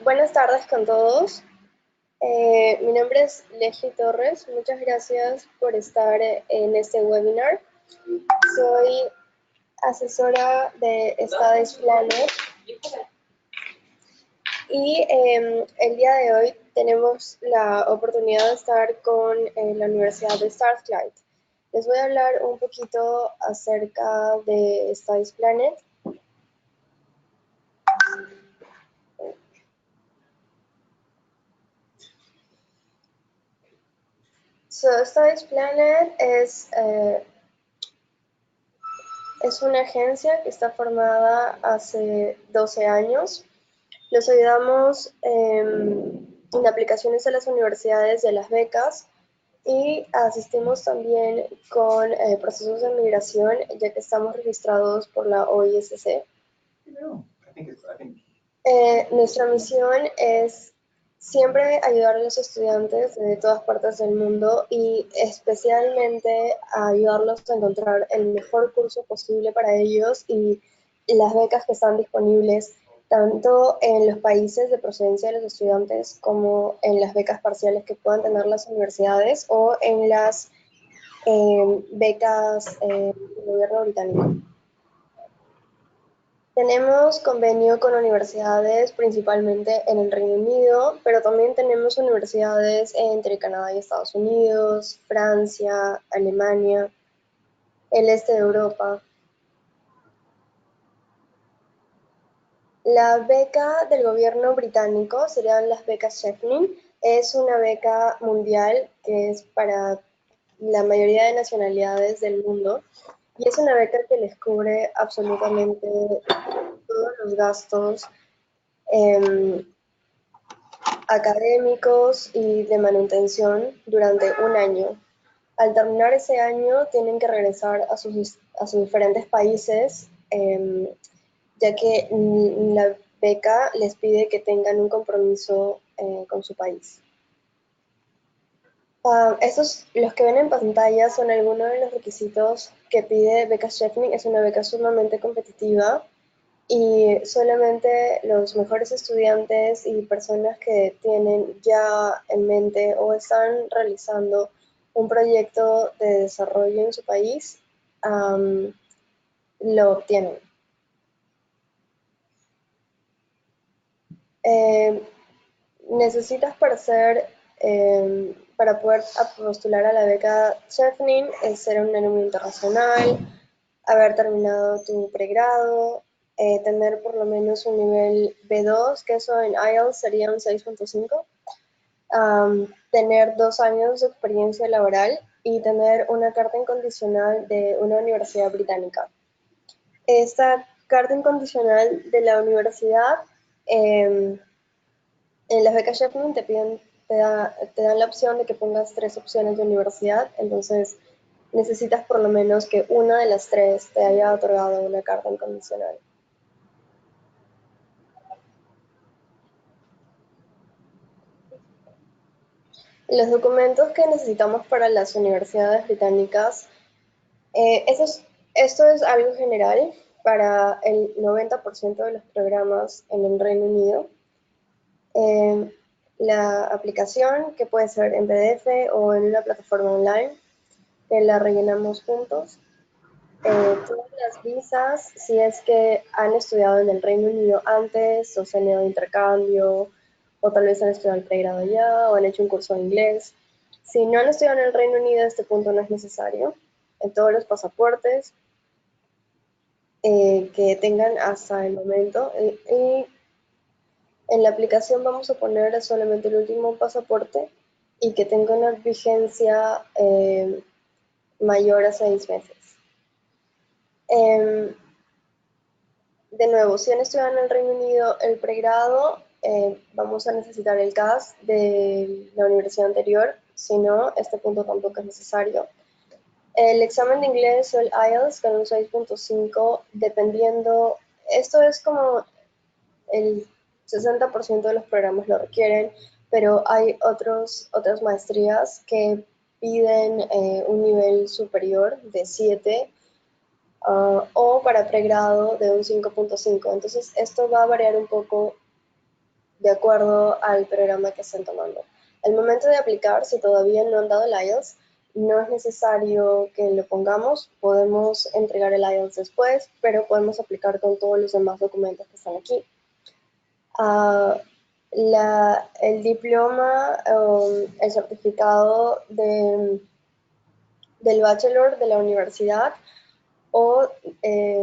Buenas tardes con todos. Mi nombre es Leslie Torres. Muchas gracias por estar en este webinar. Soy asesora de Studies Planet y el día de hoy tenemos la oportunidad de estar con la Universidad de Strathclyde. Les voy a hablar un poquito acerca de Studies Planet. Studies Planet es una agencia que está formada hace 12 años. Los ayudamos en aplicaciones a las universidades y a las becas y asistimos también con procesos de migración, ya que estamos registrados por la OISC. Nuestra misión es siempre ayudar a los estudiantes de todas partes del mundo y especialmente a ayudarlos a encontrar el mejor curso posible para ellos y las becas que están disponibles tanto en los países de procedencia de los estudiantes como en las becas parciales que puedan tener las universidades o en las becas del gobierno británico. Tenemos convenio con universidades principalmente en el Reino Unido, pero también tenemos universidades entre Canadá y Estados Unidos, Francia, Alemania, el este de Europa. La beca del gobierno británico serían las becas Sheffield. Es una beca mundial que es para la mayoría de nacionalidades del mundo y es una beca que les cubre absolutamente todos los gastos académicos y de manutención durante un año. Al terminar ese año tienen que regresar a sus diferentes países, ya que la beca les pide que tengan un compromiso con su país. Los que ven en pantalla son algunos de los requisitos que pide Beca Sheffield. Es una beca sumamente competitiva y solamente los mejores estudiantes y personas que tienen ya en mente o están realizando un proyecto de desarrollo en su país lo obtienen. Necesitas para poder postular a la beca Sheffield, es ser un alumno internacional, haber terminado tu pregrado, tener por lo menos un nivel B2, que eso en IELTS sería un 6.5, tener 2 años de experiencia laboral y tener una carta incondicional de una universidad británica. Esta carta incondicional de la universidad, en las becas Sheffield te dan la opción de que pongas 3 opciones de universidad, entonces necesitas por lo menos que una de las 3 te haya otorgado una carta incondicional. Los documentos que necesitamos para las universidades británicas, esto es algo general para el 90% de los programas en el Reino Unido. La aplicación, que puede ser en PDF o en una plataforma online, que la rellenamos juntos. Todas las visas, si es que han estudiado en el Reino Unido antes, o se han ido de intercambio, o tal vez han estudiado el pregrado allá, o han hecho un curso de inglés. Si no han estudiado en el Reino Unido, este punto no es necesario. En todos los pasaportes que tengan hasta el momento. Y en la aplicación vamos a poner solamente el último pasaporte y que tenga una vigencia mayor a 6 meses. De nuevo, si han estudiado en el Reino Unido el pregrado, vamos a necesitar el CAS de la universidad anterior, si no, este punto tampoco es necesario. El examen de inglés o el IELTS con un 6.5, dependiendo, esto es como el 60% de los programas lo requieren, pero hay otras maestrías que piden un nivel superior de 7 o para pregrado de un 5.5. Entonces esto va a variar un poco de acuerdo al programa que estén tomando. Al momento de aplicar, si todavía no han dado el IELTS, no es necesario que lo pongamos, podemos entregar el IELTS después, pero podemos aplicar con todos los demás documentos que están aquí. El diploma, el certificado del bachelor de la universidad o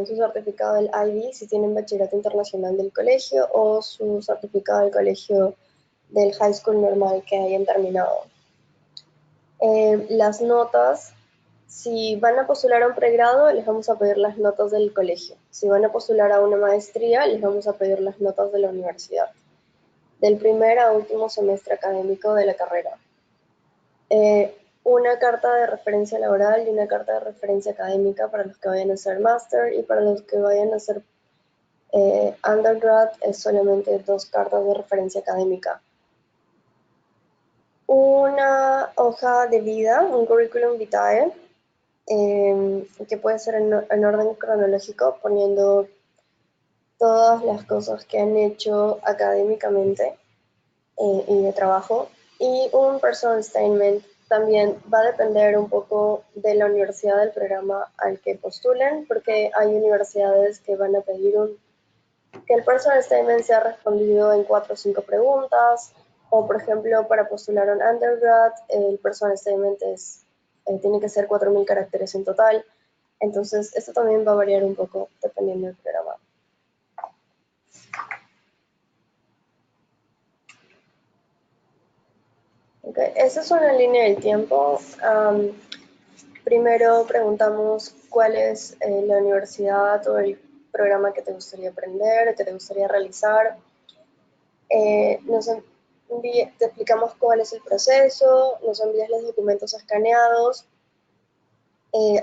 su certificado del IB si tienen bachillerato internacional del colegio o su certificado del colegio del high school normal que hayan terminado. Las notas, si van a postular a un pregrado, les vamos a pedir las notas del colegio. Si van a postular a una maestría, les vamos a pedir las notas de la universidad, del primer a último semestre académico de la carrera. Una carta de referencia laboral y una carta de referencia académica para los que vayan a hacer máster, y para los que vayan a hacer undergrad es solamente 2 cartas de referencia académica. Una hoja de vida, un curriculum vitae, que puede ser en orden cronológico, poniendo todas las cosas que han hecho académicamente y de trabajo. Y un personal statement también va a depender un poco de la universidad, del programa al que postulen, porque hay universidades que van a pedir que el personal statement sea respondido en 4 o 5 preguntas, o por ejemplo para postular un undergrad, el personal statement tiene que ser 4.000 caracteres en total. Entonces esto también va a variar un poco dependiendo del programa. Okay. Esa es una línea del tiempo. Primero preguntamos cuál es la universidad o el programa que te gustaría aprender, que te gustaría realizar. Te explicamos cuál es el proceso, nos envías los documentos escaneados,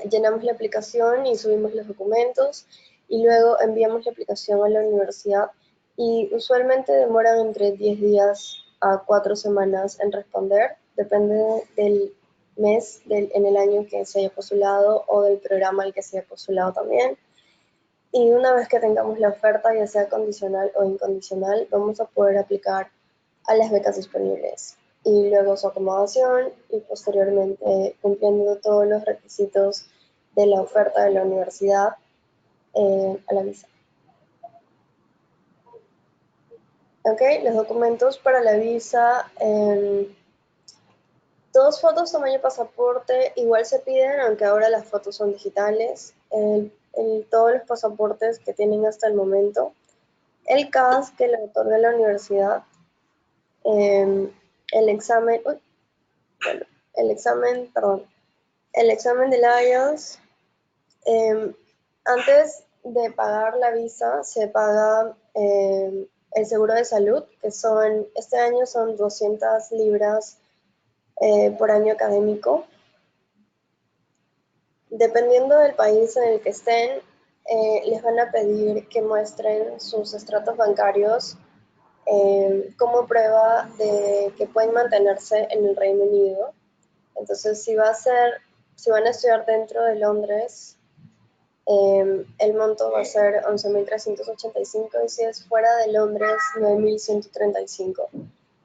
llenamos la aplicación y subimos los documentos, y luego enviamos la aplicación a la universidad, y usualmente demoran entre 10 días a 4 semanas en responder, depende del mes en el año que se haya postulado o del programa al que se haya postulado también. Y una vez que tengamos la oferta, ya sea condicional o incondicional, vamos a poder aplicar a las becas disponibles, y luego su acomodación, y posteriormente, cumpliendo todos los requisitos de la oferta de la universidad, a la visa. Ok, los documentos para la visa, 2 fotos tamaño pasaporte igual se piden, aunque ahora las fotos son digitales. Todos los pasaportes que tienen hasta el momento, el CAS que le otorga la universidad, el examen, el examen del IELTS. Antes de pagar la visa se paga el seguro de salud, que este año son 200 libras por año académico. Dependiendo del país en el que estén, les van a pedir que muestren sus estratos bancarios como prueba de que pueden mantenerse en el Reino Unido. Entonces, si van a estudiar dentro de Londres, el monto va a ser 11.385, y si es fuera de Londres, 9.135.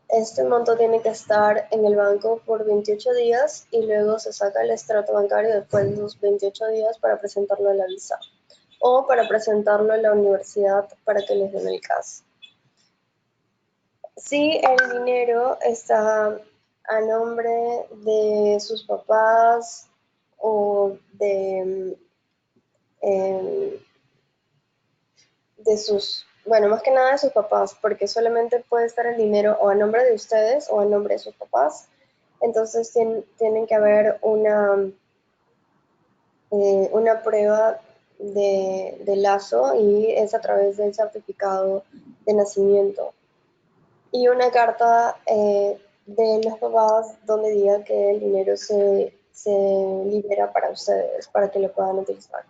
Este monto tiene que estar en el banco por 28 días, y luego se saca el extracto bancario después de esos 28 días para presentarlo a la visa o para presentarlo a la universidad para que les den el CAS. Si el dinero está a nombre de sus papás o más que nada de sus papás, porque solamente puede estar el dinero o a nombre de ustedes o a nombre de sus papás, entonces tienen que haber una prueba de lazo, y es a través del certificado de nacimiento, y una carta de los papás donde diga que el dinero se libera para ustedes, para que lo puedan utilizar.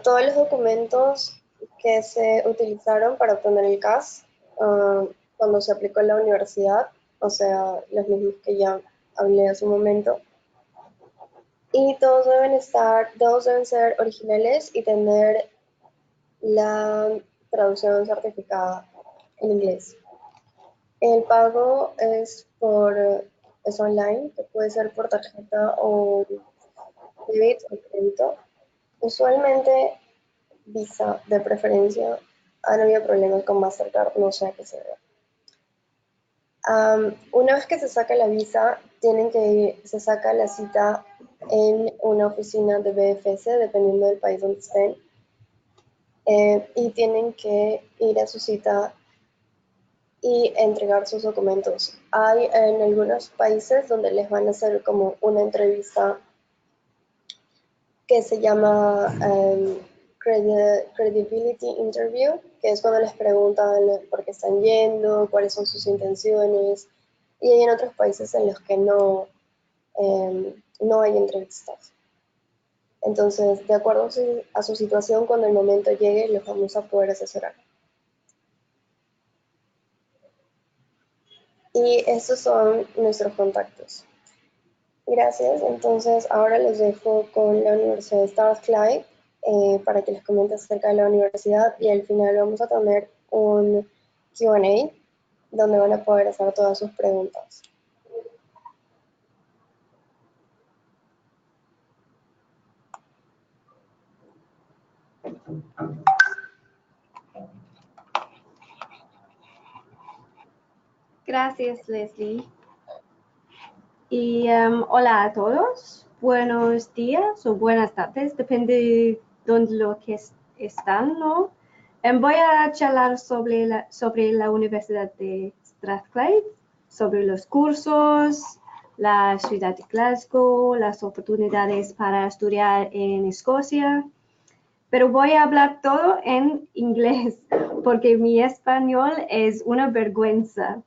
Todos los documentos que se utilizaron para obtener el CAS cuando se aplicó en la universidad, o sea, los mismos que ya hablé hace un momento, y todos deben ser originales y tener la traducción certificada en inglés. El pago es online, que puede ser por tarjeta o débito o crédito. Usualmente Visa de preferencia. Han habido problemas con Mastercard, no sé a qué se debe. Una vez que se saca la visa, se saca la cita en una oficina de BFS, dependiendo del país donde estén, y tienen que ir a su cita y entregar sus documentos. Hay en algunos países donde les van a hacer como una entrevista que se llama Credibility Interview, que es cuando les preguntan por qué están yendo, cuáles son sus intenciones, y hay en otros países en los que no hay entrevistas. Entonces, de acuerdo a su situación, cuando el momento llegue, los vamos a poder asesorar. Y estos son nuestros contactos. Gracias. Entonces, ahora los dejo con la Universidad de Strathclyde para que les comente acerca de la universidad y al final vamos a tener un Q&A donde van a poder hacer todas sus preguntas. Gracias, Leslie. Y hola a todos. Buenos días o buenas tardes, depende de dónde lo que están, ¿no? Voy a charlar sobre la Universidad de Strathclyde, sobre los cursos, la ciudad de Glasgow, las oportunidades para estudiar en Escocia, pero voy a hablar todo en inglés porque mi español es una vergüenza.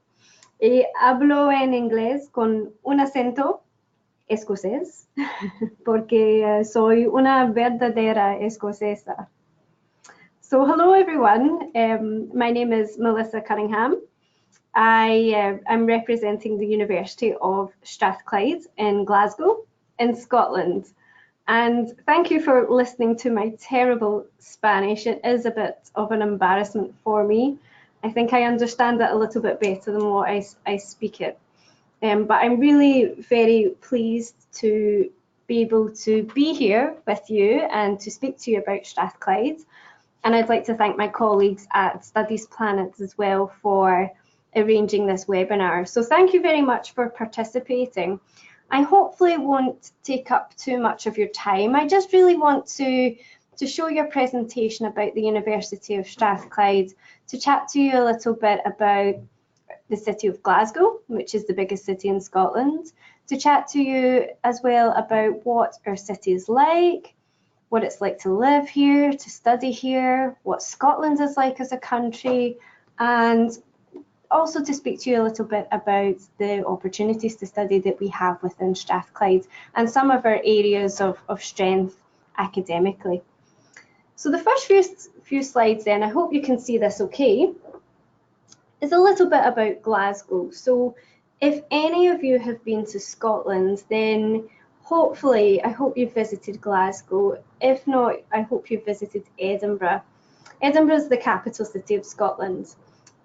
Y hablo en inglés con un acento escocés porque soy una verdadera escocesa. So hello everyone, my name is Melissa Cunningham. I'm representing the University of Strathclyde in Glasgow in Scotland. And thank you for listening to my terrible Spanish. It is a bit of an embarrassment for me. I think I understand it a little bit better than what I speak it. But I'm really very pleased to be able to be here with you and to speak to you about Strathclyde. And I'd like to thank my colleagues at Studies Planet as well for arranging this webinar. So thank you very much for participating. I hopefully won't take up too much of your time. I just really want to show your presentation about the University of Strathclyde, to chat to you a little bit about the city of Glasgow, which is the biggest city in Scotland, to chat to you as well about what our city is like, what it's like to live here, to study here, what Scotland is like as a country, and also to speak to you a little bit about the opportunities to study that we have within Strathclyde and some of our areas of strength academically. So the first few slides then, I hope you can see this okay, is a little bit about Glasgow. So if any of you have been to Scotland, then hopefully, I hope you've visited Glasgow. If not, I hope you've visited Edinburgh. Edinburgh is the capital city of Scotland,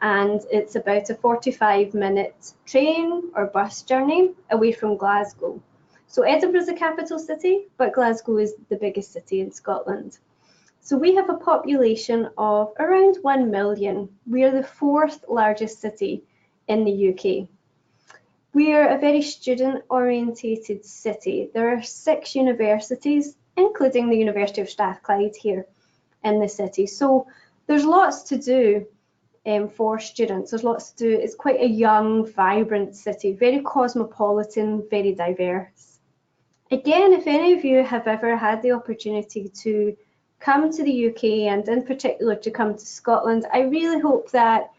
and it's about a 45-minute train or bus journey away from Glasgow. So Edinburgh is the capital city, but Glasgow is the biggest city in Scotland. So we have a population of around 1 million. We are the 4th largest city in the UK. We are a very student-orientated city. There are 6 universities, including the University of Strathclyde here in the city. So there's lots to do for students. There's lots to do. It's quite a young, vibrant city, very cosmopolitan, very diverse. Again, if any of you have ever had the opportunity to come to the UK and in particular to come to Scotland, I really hope that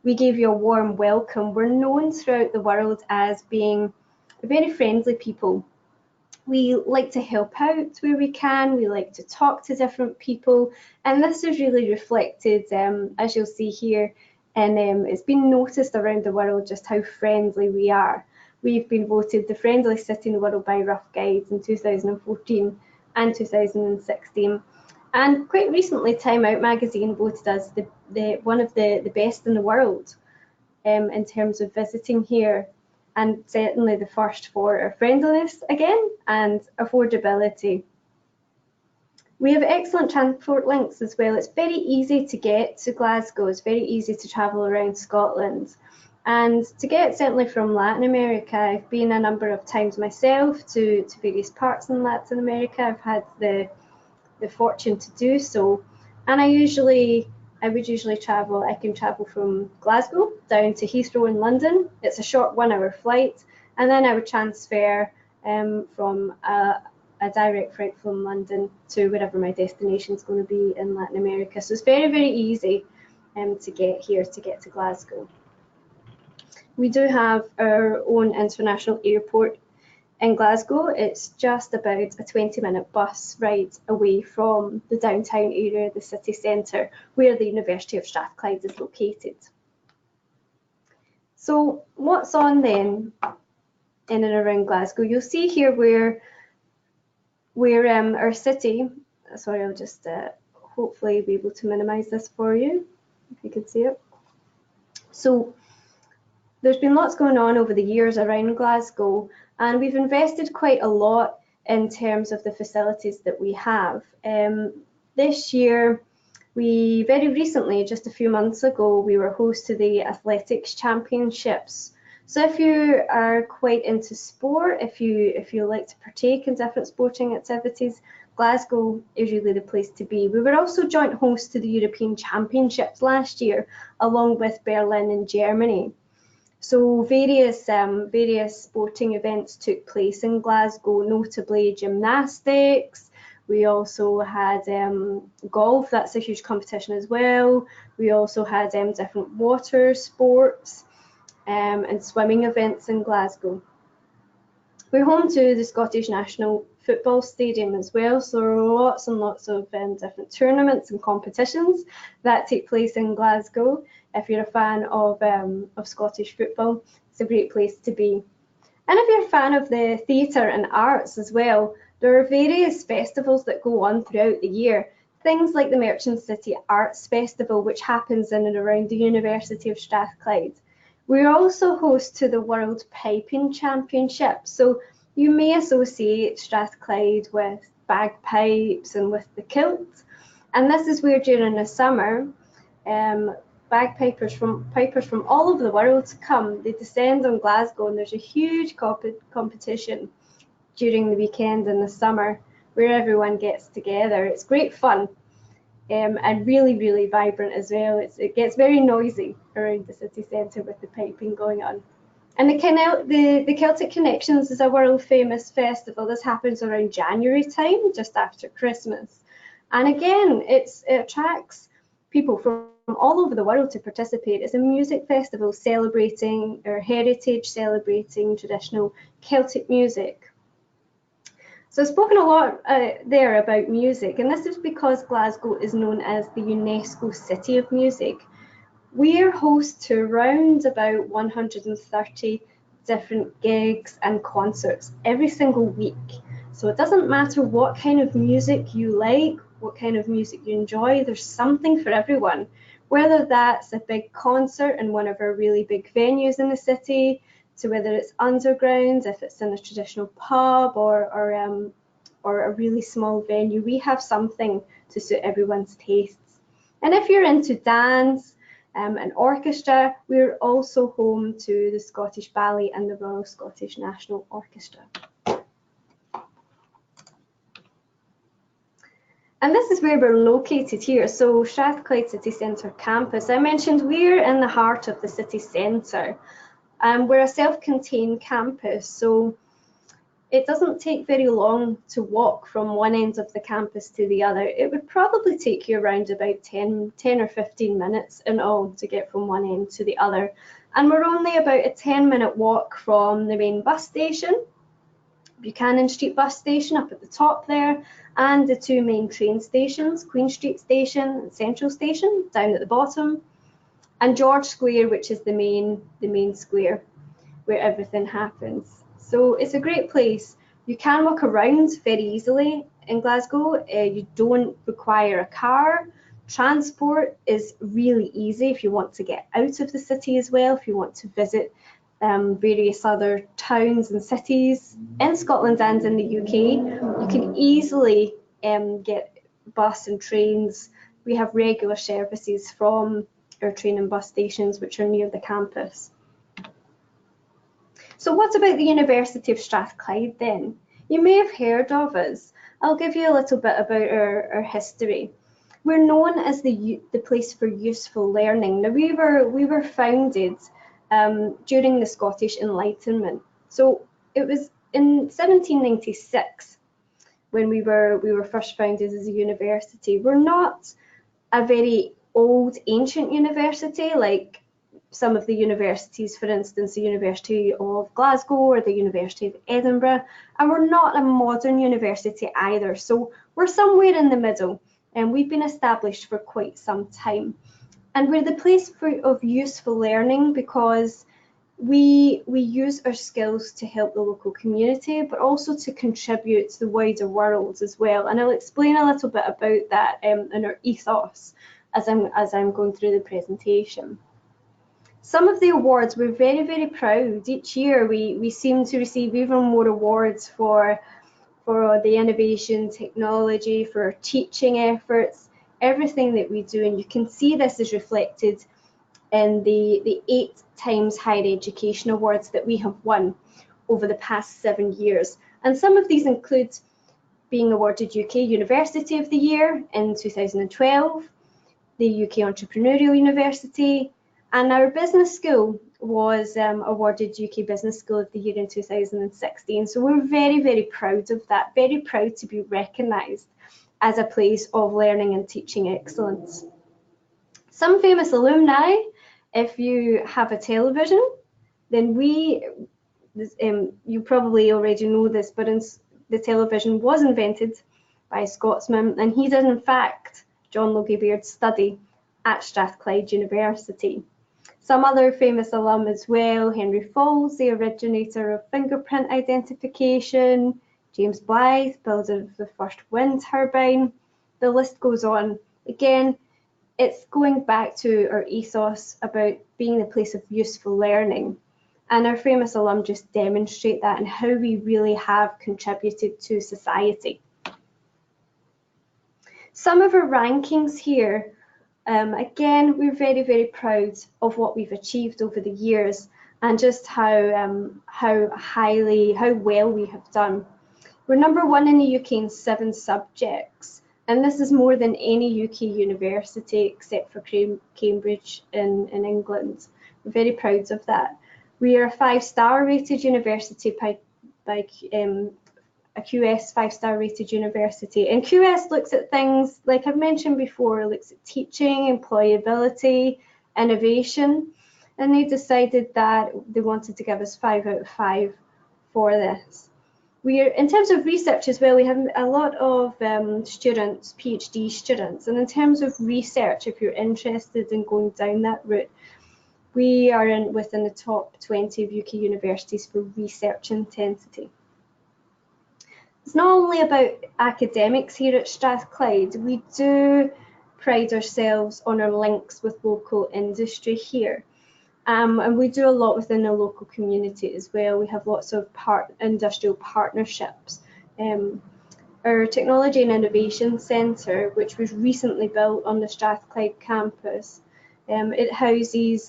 we gave you a warm welcome. We're known throughout the world as being very friendly people. We like to help out where we can, we like to talk to different people, and this is really reflected, as you'll see here, and it's been noticed around the world just how friendly we are. we've been voted the friendliest city in the world by Rough Guides in 2014 and 2016. And quite recently, Time Out magazine voted us one of the best in the world in terms of visiting here, and certainly the first for our friendliness again and affordability. We have excellent transport links as well. It's very easy to get to Glasgow. It's very easy to travel around Scotland. And to get certainly from Latin America, I've been a number of times myself to various parts in Latin America. I've had the fortune to do so. And I would usually travel. I can travel from Glasgow down to Heathrow in London. It's a short 1-hour flight. And then I would transfer from a direct flight from London to wherever my destination is going to be in Latin America. So it's very, very easy to get here, to get to Glasgow. We do have our own international airport in Glasgow. It's just about a 20-minute bus ride away from the downtown area, the city centre, where the University of Strathclyde is located. So what's on then in and around Glasgow? You'll see here where our city, sorry, I'll just hopefully be able to minimise this for you, if you can see it. So there's been lots going on over the years around Glasgow, and we've invested quite a lot in terms of the facilities that we have. This year, very recently, just a few months ago, we were host to the Athletics Championships. So if you are quite into sport, if you like to partake in different sporting activities, Glasgow is really the place to be. We were also joint host to the European Championships last year, along with Berlin in Germany. So various sporting events took place in Glasgow, notably gymnastics. We also had golf, that's a huge competition as well. We also had different water sports and swimming events in Glasgow. We're home to the Scottish National Football Stadium as well, so there are lots and lots of different tournaments and competitions that take place in Glasgow. If you're a fan of Scottish football, it's a great place to be. And if you're a fan of the theatre and arts as well, there are various festivals that go on throughout the year. Things like the Merchant City Arts Festival, which happens in and around the University of Strathclyde. We're also host to the World Piping Championship. So you may associate Strathclyde with bagpipes and with the kilt. And this is where during the summer, pipers from all over the world come. They descend on Glasgow, and there's a huge competition during the weekend in the summer where everyone gets together. It's great fun and really, really vibrant as well. It gets very noisy around the city centre with the piping going on. And the Celtic Connections is a world famous festival. This happens around January time, just after Christmas. And again, it attracts people from all over the world to participate. It's a music festival celebrating our heritage, celebrating traditional Celtic music. So I've spoken a lot there about music, and this is because Glasgow is known as the UNESCO City of Music. We are host to around about 130 different gigs and concerts every single week. So it doesn't matter what kind of music you like, what kind of music you enjoy, there's something for everyone. Whether that's a big concert in one of our really big venues in the city, to whether it's underground, if it's in a traditional pub or a really small venue, we have something to suit everyone's tastes. And if you're into dance and orchestra, we're also home to the Scottish Ballet and the Royal Scottish National Orchestra. And this is where we're located here. So Strathclyde City Centre campus, I mentioned we're in the heart of the city centre. We're a self-contained campus, so it doesn't take very long to walk from one end of the campus to the other. It would probably take you around about 10 or 15 minutes in all to get from one end to the other. And we're only about a 10-minute walk from the main bus station, Buchanan Street bus station up at the top there, and the two main train stations, Queen Street Station and Central Station down at the bottom, and George Square, which is the main square. where everything happens. So it's a great place. You can walk around very easily in Glasgow. You don't require a car. Transport is really easy if you want to get out of the city as well, if you want to visit various other towns and cities in Scotland and in the UK. You can easily get bus and trains. We have regular services from our train and bus stations which are near the campus. So what about the University of Strathclyde then? You may have heard of us. I'll give you a little bit about our history. We're known as the place for useful learning. Now we were founded during the Scottish Enlightenment. So it was in 1796 when we were first founded as a university. We're not a very old, ancient university like some of the universities, for instance, the University of Glasgow or the University of Edinburgh, and we're not a modern university either. So we're somewhere in the middle, and we've been established for quite some time. And we're the place of useful learning because we use our skills to help the local community, but also to contribute to the wider world as well. And I'll explain a little bit about that in our ethos as I'm going through the presentation. Some of the awards, we're very, very proud. Each year we seem to receive even more awards for the innovation, technology, for our teaching efforts, everything that we do. And you can see this is reflected in the 8 times higher education awards that we have won over the past 7 years. And some of these include being awarded UK University of the Year in 2012, the UK Entrepreneurial University, and our business school was awarded UK Business School of the Year in 2016. So we're very, very proud of that, very proud to be recognised as a place of learning and teaching excellence. Some famous alumni, if you have a television, then you probably already know this, but the television was invented by a Scotsman, and he did in fact John Logie Baird's study at Strathclyde University. Some other famous alum as well: Henry Falls, the originator of fingerprint identification, James Blythe, builder of the first wind turbine. The list goes on. Again, it's going back to our ethos about being the place of useful learning. And our famous alum just demonstrate that and how we really have contributed to society. Some of our rankings here. Again, we're very, very proud of what we've achieved over the years and just how well we have done. We're #1 in the UK in 7 subjects, and this is more than any UK university except for Cambridge in England. We're very proud of that. We are a 5-star rated university by a QS 5-star rated university, and QS looks at things like I've mentioned before, looks at teaching, employability, innovation, and they decided that they wanted to give us 5 out of 5 for this. In terms of research as well, we have a lot of students, PhD students, and in terms of research, if you're interested in going down that route, we are within the top 20 of UK universities for research intensity. It's not only about academics here at Strathclyde. We do pride ourselves on our links with local industry here. And we do a lot within the local community as well. We have lots of industrial partnerships. Our Technology and Innovation Centre, which was recently built on the Strathclyde campus, it houses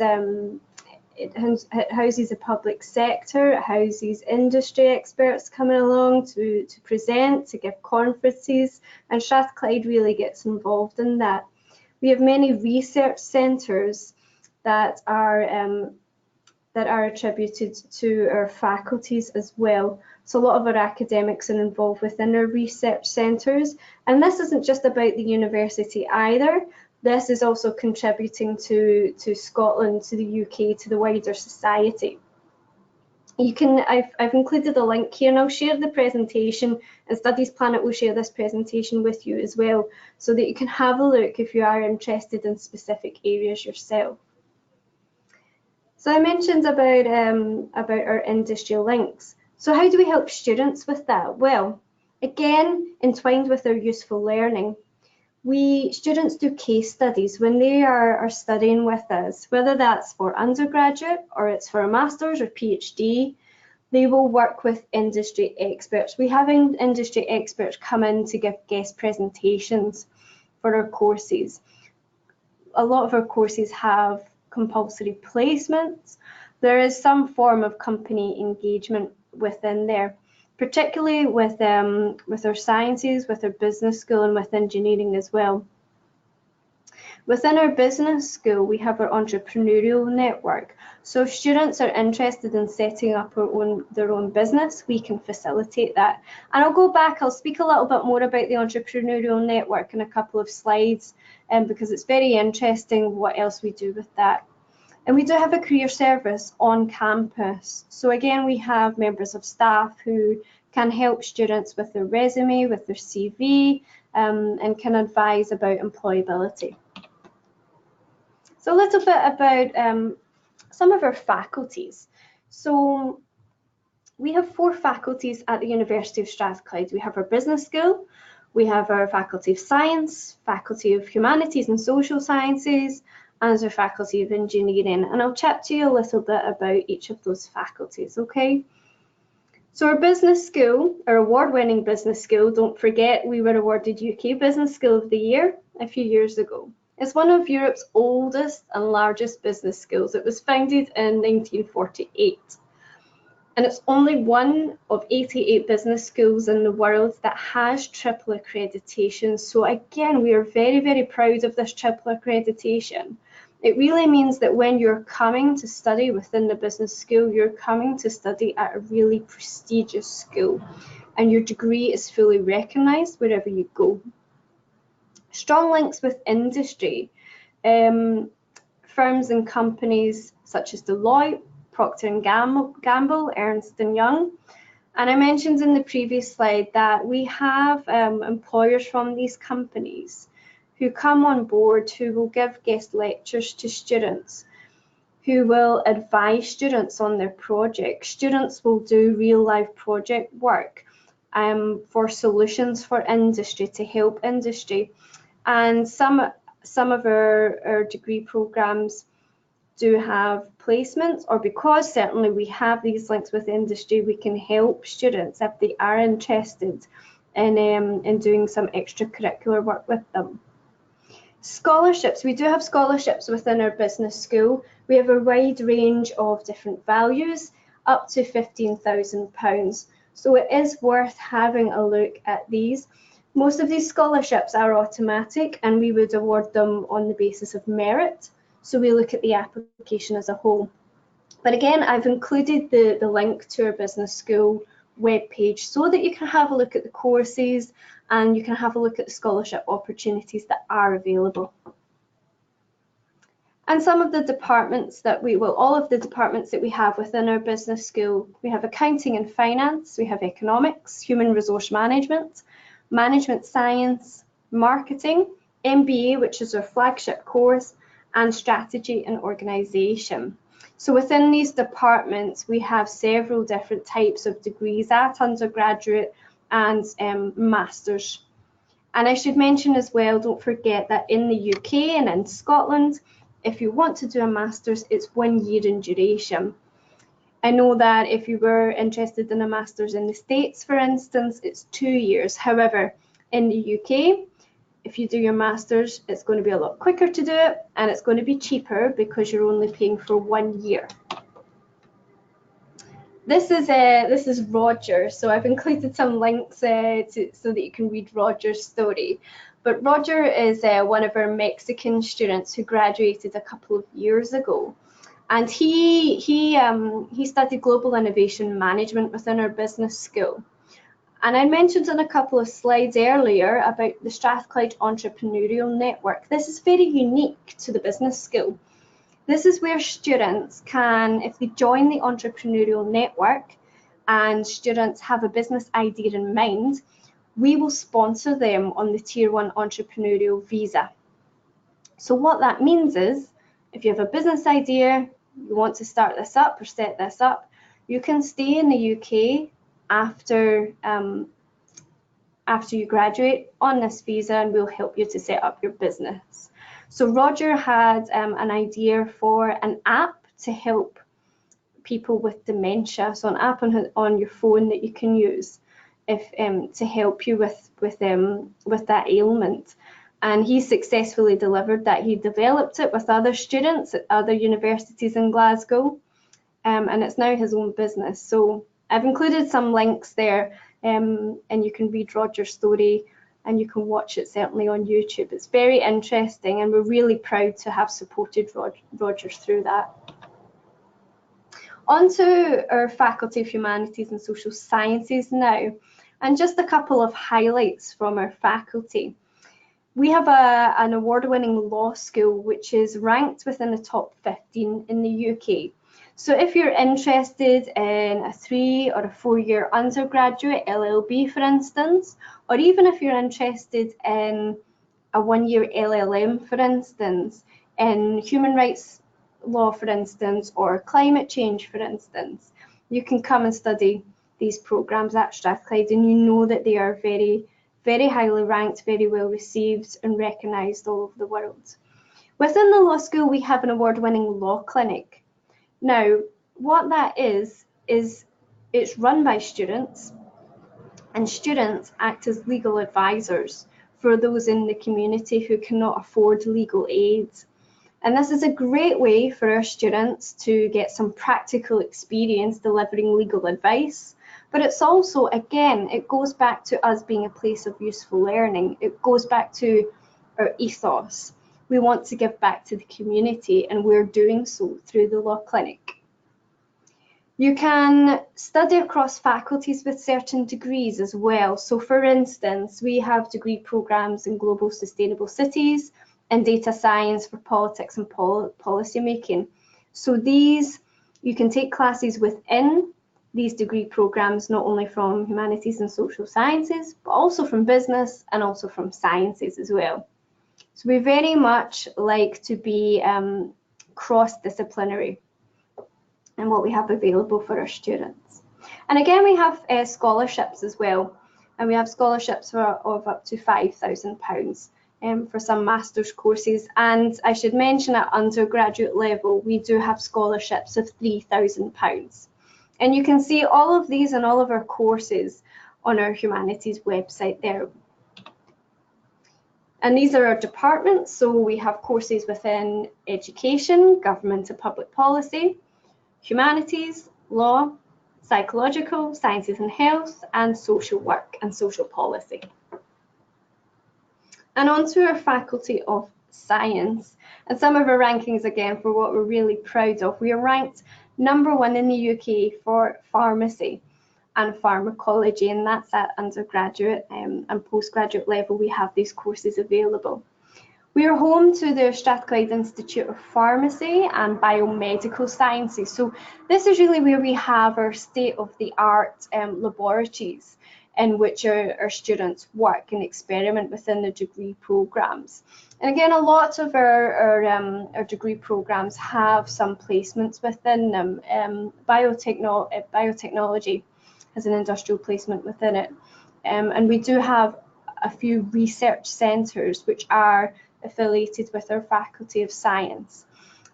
the public sector, it houses industry experts coming along to present, to give conferences, and Strathclyde really gets involved in that. We have many research centres that are attributed to our faculties as well. So a lot of our academics are involved within our research centres, and this isn't just about the university either. This is also contributing to Scotland, to the UK, to the wider society. I've included a link here, and I'll share the presentation, and Studies Planet will share this presentation with you as well, so that you can have a look if you are interested in specific areas yourself. So I mentioned about our industry links. So how do we help students with that? Well, again, entwined with our useful learning, students do case studies when they are studying with us, whether that's for undergraduate or it's for a master's or PhD. They will work with industry experts. We have industry experts come in to give guest presentations for our courses. A lot of our courses have compulsory placements. There is some form of company engagement within there, particularly with our sciences, with our business school, and with engineering as well. Within our business school, we have our entrepreneurial network. So if students are interested in setting up their own business, we can facilitate that. And I'll go back, I'll speak a little bit more about the entrepreneurial network in a couple of slides, because it's very interesting what else we do with that. And we do have a career service on campus. So again, we have members of staff who can help students with their resume, with their CV, and can advise about employability. So a little bit about some of our faculties. So we have 4 faculties at the University of Strathclyde. We have our business school, we have our faculty of science, faculty of humanities and social sciences, and our faculty of engineering. And I'll chat to you a little bit about each of those faculties, okay? So our business school, our award-winning business school, don't forget we were awarded UK Business School of the Year a few years ago. It's one of Europe's oldest and largest business schools. It was founded in 1948. And it's only one of 88 business schools in the world that has triple accreditation. So again, we are very, very proud of this triple accreditation. It really means that when you're coming to study within the business school, you're coming to study at a really prestigious school, and your degree is fully recognised wherever you go. Strong links with industry. Firms and companies such as Deloitte, Procter & Gamble, Ernst & Young. And I mentioned in the previous slide that we have employers from these companies who come on board, who will give guest lectures to students, who will advise students on their projects. Students will do real life project work for solutions for industry, to help industry. And some of our degree programs do have placements, or because certainly we have these links with industry, we can help students if they are interested in doing some extracurricular work with them. Scholarships. We do have scholarships within our business school. We have a wide range of different values, up to £15,000. So it is worth having a look at these. Most of these scholarships are automatic, and we would award them on the basis of merit. So we look at the application as a whole. But again, I've included the link to our business school webpage so that you can have a look at the courses and you can have a look at the scholarship opportunities that are available. And some of the departments that all of the departments that we have within our business school, we have accounting and finance, we have economics, human resource management, management science, marketing, MBA, which is our flagship course, and strategy and organisation. So within these departments, we have several different types of degrees at undergraduate and masters. And I should mention as well, don't forget that in the UK and in Scotland, if you want to do a master's, it's 1 year in duration. I know that if you were interested in a master's in the States, for instance, it's 2 years. However, in the UK, if you do your master's, it's going to be a lot quicker to do it, and it's going to be cheaper because you're only paying for 1 year. This is Roger, so I've included some links so that you can read Roger's story. But Roger is one of our Mexican students who graduated a couple of years ago, and he studied global innovation management within our business school. And I mentioned in a couple of slides earlier about the Strathclyde Entrepreneurial Network. This is very unique to the business school. This is where students can, if they join the entrepreneurial network and students have a business idea in mind, we will sponsor them on the Tier 1 entrepreneurial visa. So what that means is, if you have a business idea, you want to start this up or set this up, you can stay in the UK after you graduate on this visa, and we'll help you to set up your business. So Roger had an idea for an app to help people with dementia, so an app on your phone that you can use to help you with that ailment. And he successfully delivered that. He developed it with other students at other universities in Glasgow, and it's now his own business. So I've included some links there, and you can read Roger's story, and you can watch it certainly on YouTube. It's very interesting, and we're really proud to have supported Roger through that. On to our Faculty of Humanities and Social Sciences now, and just a couple of highlights from our faculty. We have an award-winning law school which is ranked within the top 15 in the UK. So if you're interested in a 3 or a 4-year undergraduate LLB, for instance, or even if you're interested in a 1-year LLM, for instance, in human rights law, for instance, or climate change, for instance, you can come and study these programs at Strathclyde, and you know that they are very, very highly ranked, very well received and recognised all over the world. Within the law school, we have an award-winning law clinic. Now, what that is it's run by students, and students act as legal advisors for those in the community who cannot afford legal aid. And this is a great way for our students to get some practical experience delivering legal advice. But it's also, again, it goes back to us being a place of useful learning. It goes back to our ethos. We want to give back to the community, and we're doing so through the law clinic. You can study across faculties with certain degrees as well. So for instance, we have degree programs in global sustainable cities and data science for politics and policy making. So these, you can take classes within these degree programs, not only from humanities and social sciences, but also from business and also from sciences as well. So we very much like to be cross-disciplinary in what we have available for our students. And again, we have scholarships as well, and we have scholarships of up to £5,000 for some master's courses. And I should mention at undergraduate level, we do have scholarships of £3,000. And you can see all of these and all of our courses on our humanities website there. And these are our departments. So we have courses within education, government and public policy, humanities, law, psychological, sciences and health, and social work and social policy. And on to our Faculty of Science, and some of our rankings again for what we're really proud of. We are ranked #1 in the UK for pharmacy and pharmacology, and that's at undergraduate and postgraduate level. We have these courses available. We are home to the Strathclyde Institute of Pharmacy and Biomedical Sciences. So this is really where we have our state-of-the-art laboratories in which our students work and experiment within the degree programs. And again, a lot of our degree programs have some placements within them. Biotechnology has an industrial placement within it. And we do have a few research centres which are affiliated with our Faculty of Science.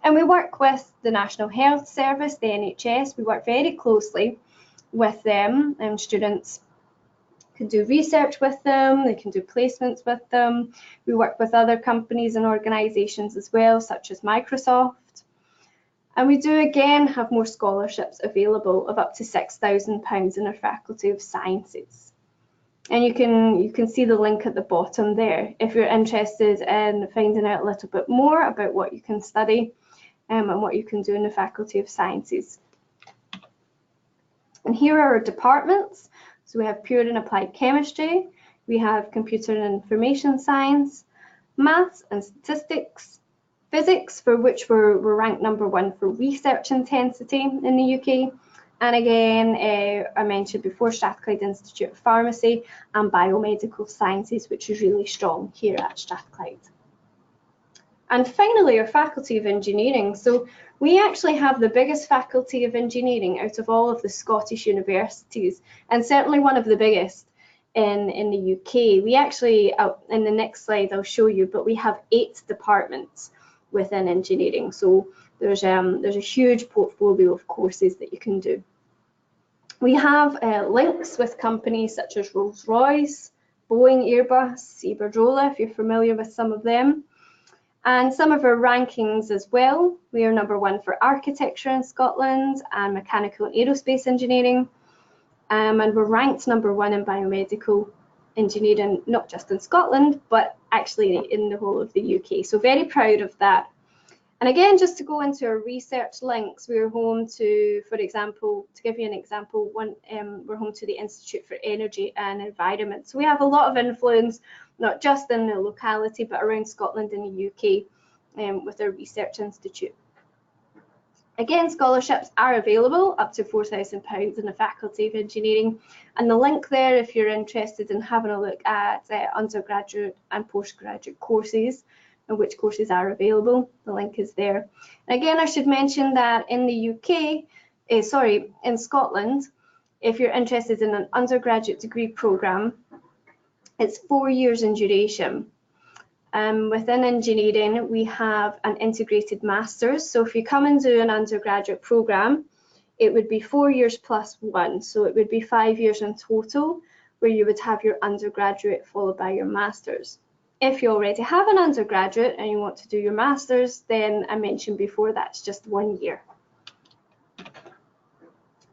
And we work with the National Health Service, the NHS. We work very closely with them, and students can do research with them, they can do placements with them. We work with other companies and organisations as well, such as Microsoft. And we do again have more scholarships available of up to £6,000 in our Faculty of Sciences. And you can see the link at the bottom there if you're interested in finding out a little bit more about what you can study and what you can do in the Faculty of Sciences. And here are our departments. So we have pure and applied chemistry, we have computer and information science, maths and statistics, physics, for which we're ranked #1 for research intensity in the UK. And again, I mentioned before, Strathclyde Institute of Pharmacy and Biomedical Sciences, which is really strong here at Strathclyde. And finally, our Faculty of Engineering. So we actually have the biggest Faculty of Engineering out of all of the Scottish universities, and certainly one of the biggest in the UK. We actually, in the next slide I'll show you, but we have 8 departments within engineering. So there's a huge portfolio of courses that you can do. We have links with companies such as Rolls-Royce, Boeing, Airbus, Iberdrola, if you're familiar with some of them. And some of our rankings as well. We are #1 for architecture in Scotland and mechanical and aerospace engineering. And we're ranked #1 in biomedical engineering, not just in Scotland, but actually in the whole of the UK. So very proud of that. And again, just to go into our research links, we're home to, for example, to give you an example, we're home to the Institute for Energy and Environment. So we have a lot of influence, not just in the locality, but around Scotland and the UK with our research institute. Again, scholarships are available up to £4,000 in the Faculty of Engineering. And the link there, if you're interested in having a look at undergraduate and postgraduate courses, and which courses are available, the link is there. And again, I should mention that in the UK, in Scotland, if you're interested in an undergraduate degree programme, it's 4 years in duration. Within engineering, we have an integrated master's. So if you come and do an undergraduate programme, it would be 4 years plus 1. So it would be 5 years in total, where you would have your undergraduate followed by your master's. If you already have an undergraduate and you want to do your master's, then I mentioned before that's just 1 year.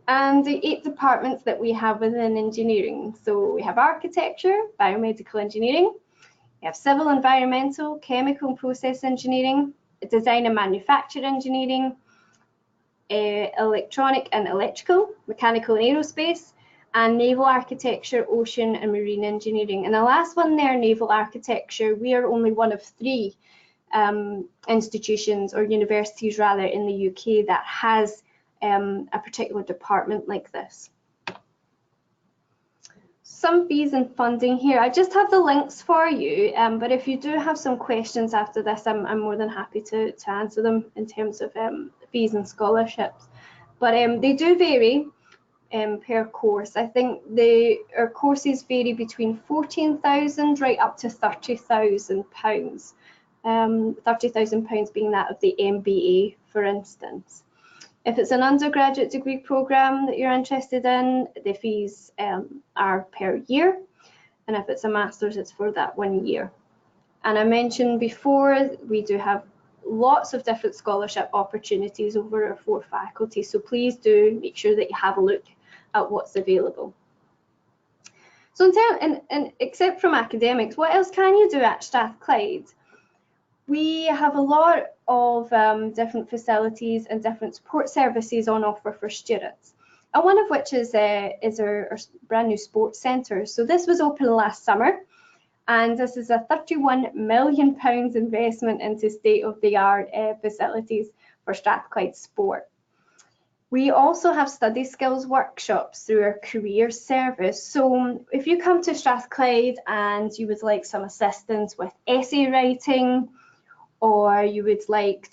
And the 8 departments that we have within engineering. So we have architecture, biomedical engineering, we have civil environmental, chemical and process engineering, design and manufacture engineering, electronic and electrical, mechanical and aerospace, and naval architecture, ocean and marine engineering. And the last one there, naval architecture, we are only one of 3 institutions or universities rather in the UK that has a particular department like this. Some fees and funding here. I just have the links for you, but if you do have some questions after this, I'm more than happy to answer them in terms of fees and scholarships. But they do vary per course. I think our courses vary between 14,000 right up to £30,000. £30,000 being that of the MBA, for instance. If it's an undergraduate degree programme that you're interested in, the fees are per year, and if it's a master's, it's for that 1 year. And I mentioned before, we do have lots of different scholarship opportunities over our 4 faculties, so please do make sure that you have a look at what's available. So except from academics, what else can you do at Strathclyde? We have a lot of different facilities and different support services on offer for students, and one of which is our brand new sports centre. So this was opened last summer, and this is a £31 million investment into state-of-the-art facilities for Strathclyde sport. We also have study skills workshops through our career service. So if you come to Strathclyde and you would like some assistance with essay writing, or you would like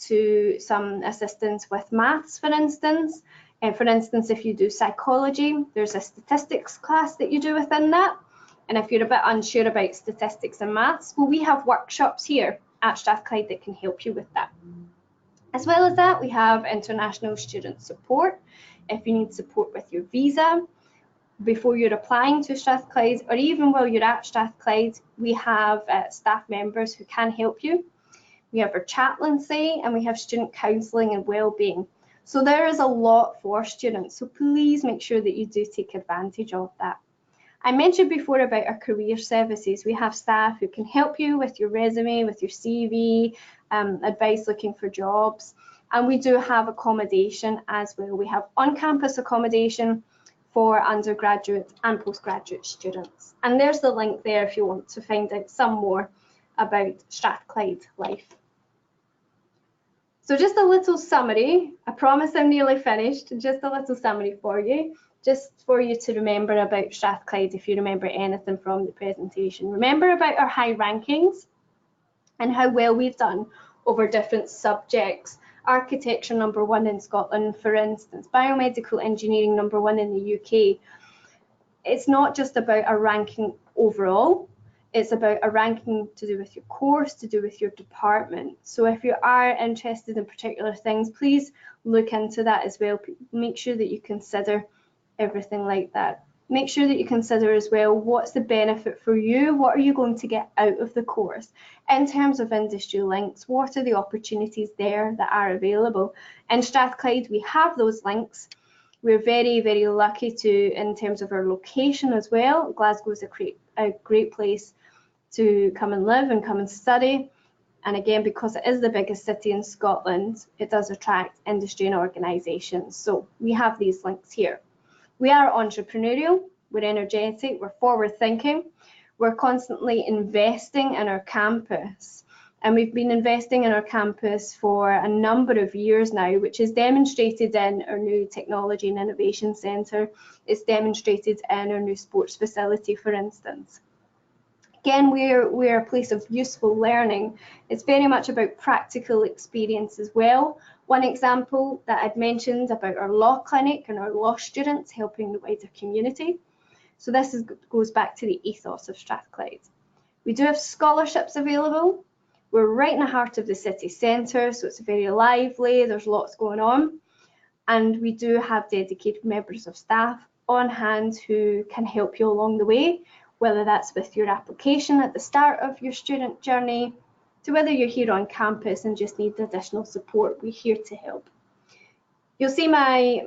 some assistance with maths, for instance. And for instance, if you do psychology, there's a statistics class that you do within that. And if you're a bit unsure about statistics and maths, well, we have workshops here at Strathclyde that can help you with that. As well as that, we have international student support. If you need support with your visa, before you're applying to Strathclyde, or even while you're at Strathclyde, we have staff members who can help you. We have our chaplaincy, and we have student counselling and wellbeing. So there is a lot for students, so please make sure that you do take advantage of that. I mentioned before about our career services. We have staff who can help you with your resume, with your CV, advice looking for jobs, and we do have accommodation as well. We have on-campus accommodation for undergraduate and postgraduate students. And there's the link there if you want to find out some more about Strathclyde life. So just a little summary. I promise I'm nearly finished. Just a little summary for you, just for you to remember about Strathclyde if you remember anything from the presentation. Remember about our high rankings and how well we've done over different subjects. Architecture #1 in Scotland, for instance, biomedical engineering #1 in the UK. It's not just about a ranking overall, it's about a ranking to do with your course, to do with your department. So if you are interested in particular things, please look into that as well. Make sure that you consider everything like that. Make sure that you consider as well, what's the benefit for you? What are you going to get out of the course? In terms of industry links, what are the opportunities there that are available? In Strathclyde, we have those links. We're very, very lucky to, in terms of our location as well. Glasgow is a great place to come and live and come and study. And again, because it is the biggest city in Scotland, it does attract industry and organisations. So we have these links here. We are entrepreneurial, we're energetic, we're forward thinking, we're constantly investing in our campus. And we've been investing in our campus for a number of years now, which is demonstrated in our new Technology and Innovation Centre. It's demonstrated in our new sports facility, for instance. Again, we're a place of useful learning. It's very much about practical experience as well. One example that I'd mentioned about our law clinic and our law students helping the wider community. So this goes back to the ethos of Strathclyde. We do have scholarships available. We're right in the heart of the city centre, so it's very lively, there's lots going on. And we do have dedicated members of staff on hand who can help you along the way, whether that's with your application at the start of your student journey, to whether you're here on campus and just need additional support, we're here to help. You'll see my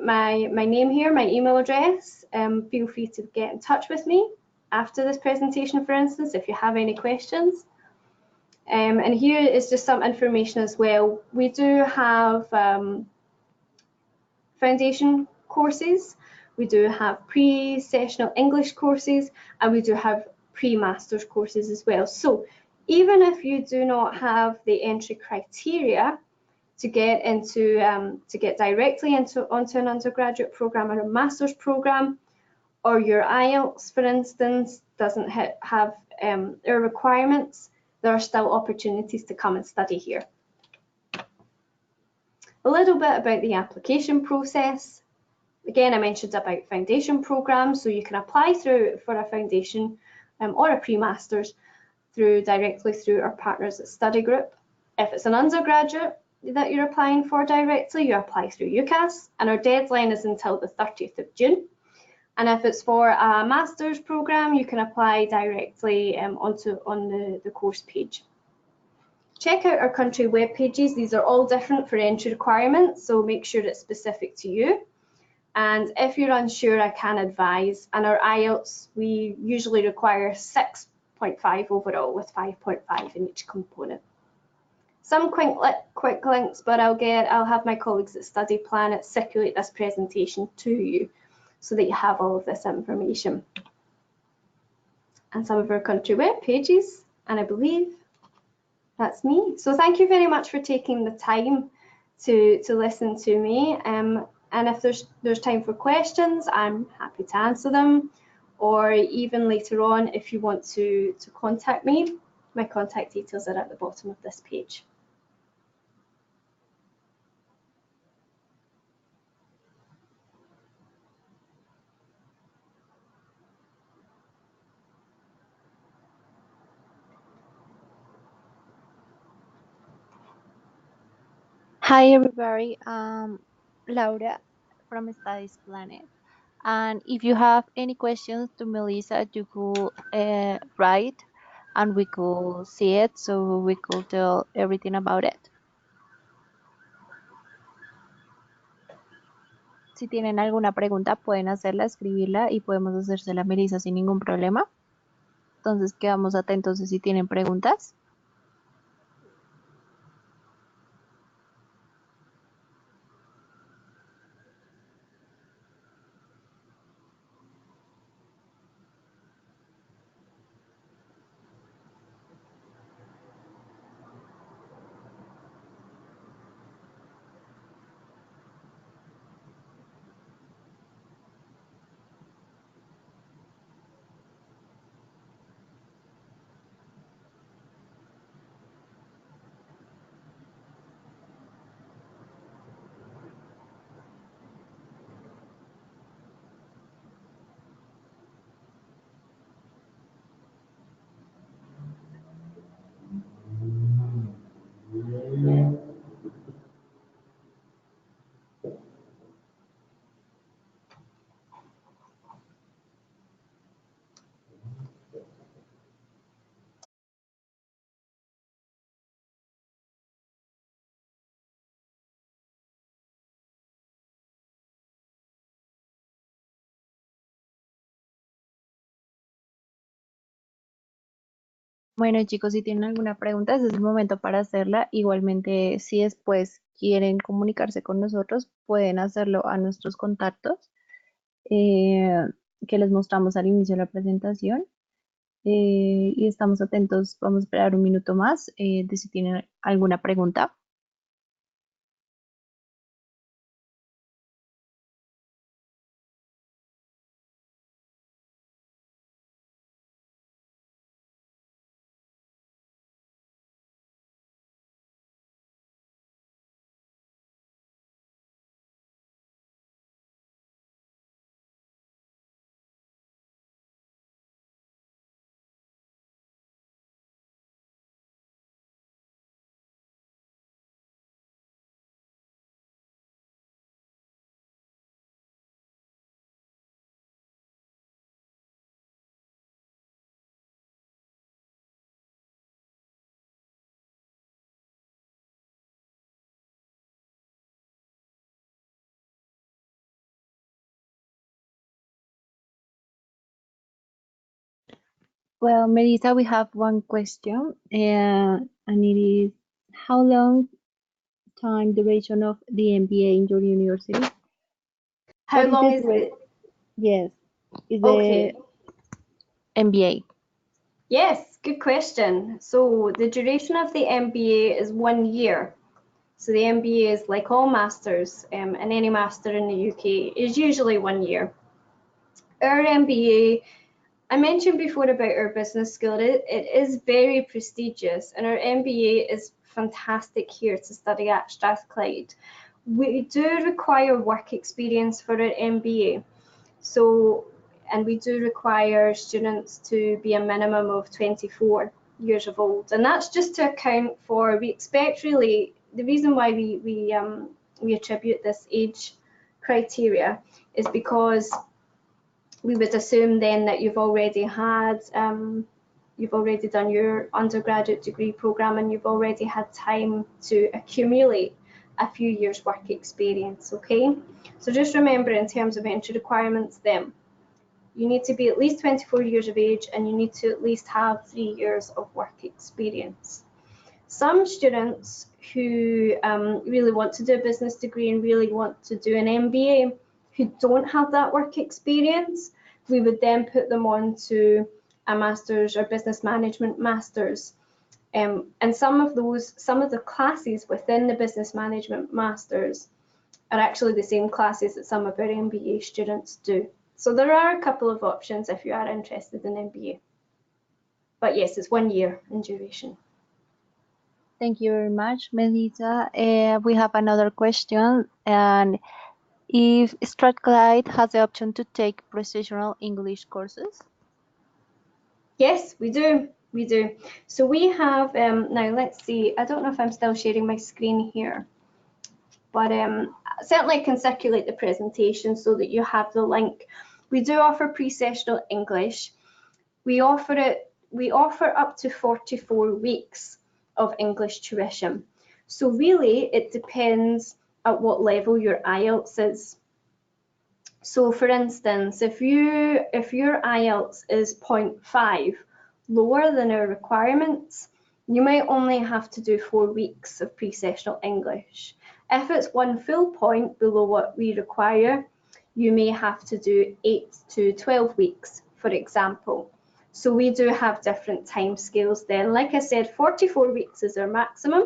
name here, my email address. Feel free to get in touch with me after this presentation, for instance, if you have any questions. And here is just some information as well. We do have foundation courses, we do have pre-sessional English courses, and we do have pre-masters courses as well. So even if you do not have the entry criteria to get into directly onto an undergraduate program or a master's program, or your IELTS, for instance, doesn't have our requirements, there are still opportunities to come and study here. A little bit about the application process. Again, I mentioned about foundation programs, so you can apply through for a foundation or a pre-masters directly through our partners at Study Group. If it's an undergraduate that you're applying for directly, you apply through UCAS, and our deadline is until the 30th of June. And if it's for a master's program, you can apply directly on the course page. Check out our country web pages. These are all different for entry requirements, so make sure it's specific to you. And if you're unsure, I can advise. And our IELTS, we usually require 6.5 overall with 5.5 in each component. Some quick links, but I'll have my colleagues at Study Planet circulate this presentation to you so that you have all of this information. And some of our country web pages, and I believe that's me. So thank you very much for taking the time to listen to me. And if there's time for questions, I'm happy to answer them. Or even later on, if you want to contact me, my contact details are at the bottom of this page. Hi everybody, Laura from Studies Planet. And if you have any questions to Melissa, you could write and we could see it, so we could tell everything about it. Si tienen alguna pregunta, pueden hacerla, escribirla y podemos hacérsela a Melissa sin ningún problema. Entonces quedamos atentos de si tienen preguntas. Bueno, chicos, si tienen alguna pregunta, ese es el momento para hacerla. Igualmente, si después quieren comunicarse con nosotros, pueden hacerlo a nuestros contactos eh, que les mostramos al inicio de la presentación. Y estamos atentos. Vamos a esperar un minuto más de si tienen alguna pregunta. Well, Melissa, we have one question, and it is, how long time duration of the MBA in your university? How What is long the is it? Yes, is the Okay. MBA. Yes, good question. So the duration of the MBA is 1 year. So the MBA is like all masters, and any master in the UK is usually 1 year. Our MBA, I mentioned before about our business school, it is very prestigious, and our MBA is fantastic here to study at Strathclyde. We do require work experience for our MBA. So, and we do require students to be a minimum of 24 years of old, and that's just to account for, we expect really, the reason why we attribute this age criteria is because we would assume then that you've already done your undergraduate degree program and you've already had time to accumulate a few years work experience. Okay, so just remember, in terms of entry requirements, then you need to be at least 24 years of age and you need to at least have 3 years of work experience. Some students who really want to do a business degree and really want to do an MBA who don't have that work experience, we would then put them on to a master's or business management master's. And some of the classes within the business management masters are actually the same classes that some of our MBA students do. So there are a couple of options if you are interested in MBA. But yes, it's 1 year in duration. Thank you very much, Melissa. We have another question, and if Strathclyde has the option to take professional English courses? Yes, we do. We do. So we have, now let's see, I don't know if I'm still sharing my screen here, but certainly I can circulate the presentation so that you have the link. We do offer pre-sessional English. We offer up to 44 weeks of English tuition. So really it depends at what level your IELTS is. So for instance, if your IELTS is 0.5, lower than our requirements, you might only have to do 4 weeks of pre-sessional English. If it's 1 full point below what we require, you may have to do 8 to 12 weeks, for example. So we do have different time scales then. Like I said, 44 weeks is our maximum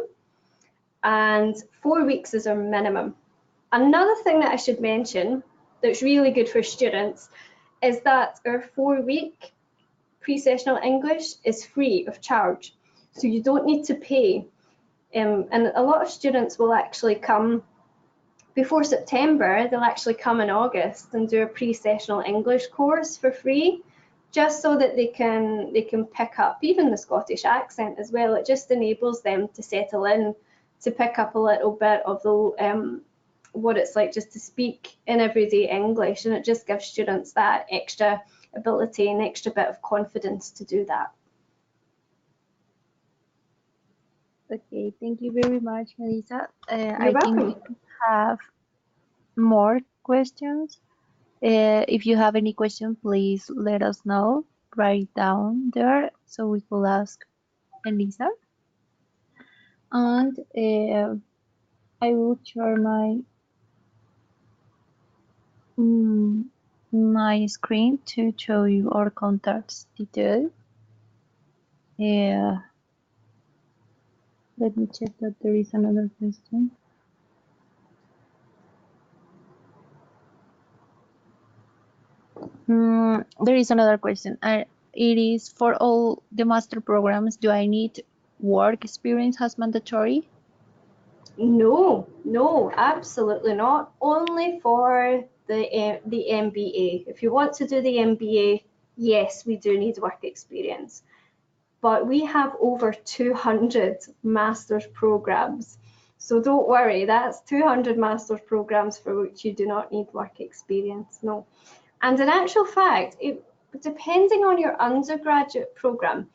and 4 weeks is our minimum. Another thing that I should mention that's really good for students is that our 4-week pre-sessional English is free of charge. So you don't need to pay. And a lot of students will actually come before September, they'll actually come in August and do a pre-sessional English course for free, just so that they can pick up even the Scottish accent as well. It just enables them to settle in, to pick up a little bit of the what it's like just to speak in everyday English, and it just gives students that extra ability and extra bit of confidence to do that. Okay, thank you very much, Melissa. You're welcome. Think we have more questions. If you have any question, please let us know. Write it down there so we could ask Melissa. And I will share my screen to show you our contacts detail. Let me check that there is another question. There is another question. It is for all the master programs. Do I need work experience as mandatory? No, no, absolutely not. Only for the MBA. If you want to do the MBA, yes, we do need work experience. But we have over 200 master's programs. So don't worry, that's 200 master's programs for which you do not need work experience, no. And in actual fact, depending on your undergraduate program,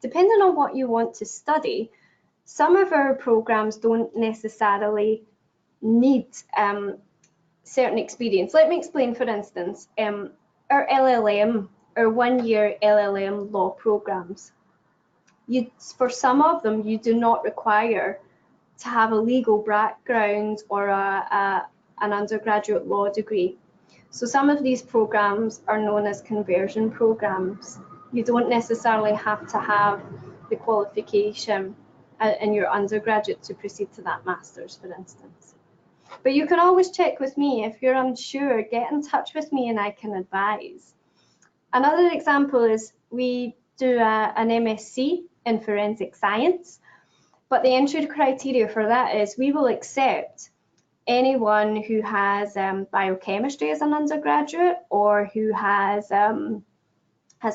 depending on what you want to study, some of our programs don't necessarily need certain experience. Let me explain, for instance, our LLM, our one-year LLM law programs. For some of them, you do not require to have a legal background or an undergraduate law degree. So some of these programs are known as conversion programs. You don't necessarily have to have the qualification in your undergraduate to proceed to that master's, for instance. But you can always check with me. If you're unsure, get in touch with me and I can advise. Another example is we do an MSc in forensic science, but the entry criteria for that is we will accept anyone who has biochemistry as an undergraduate, or who has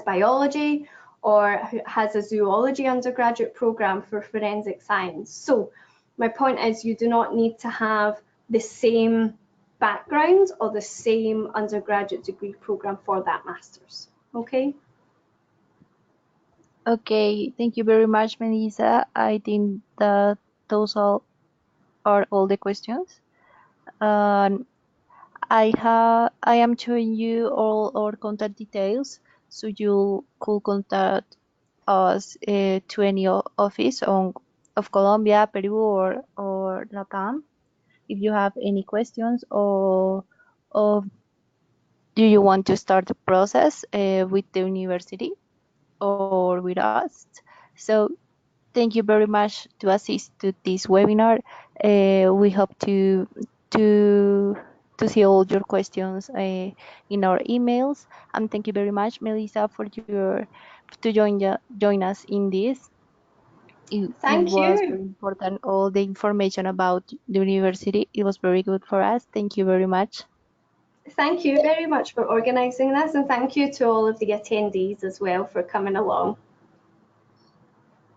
biology, or who has a zoology undergraduate program for forensic science. So my point is, you do not need to have the same background or the same undergraduate degree program for that master's. Okay. Okay, thank you very much, Melissa. I think that those are all the questions. I am showing you all our contact details, so you could contact us to any office of Colombia, Peru, or Latam if you have any questions, or do you want to start the process with the university or with us. So thank you very much to assist to this webinar. We hope to see all your questions in our emails. And thank you very much, Melissa, for to join us in this. It was very important, all the information about the university. It was very good for us. Thank you very much. Thank you very much for organising this, and thank you to all of the attendees as well for coming along.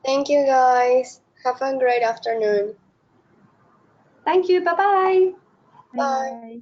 Thank you, guys. Have a great afternoon. Thank you. Bye-bye. Bye.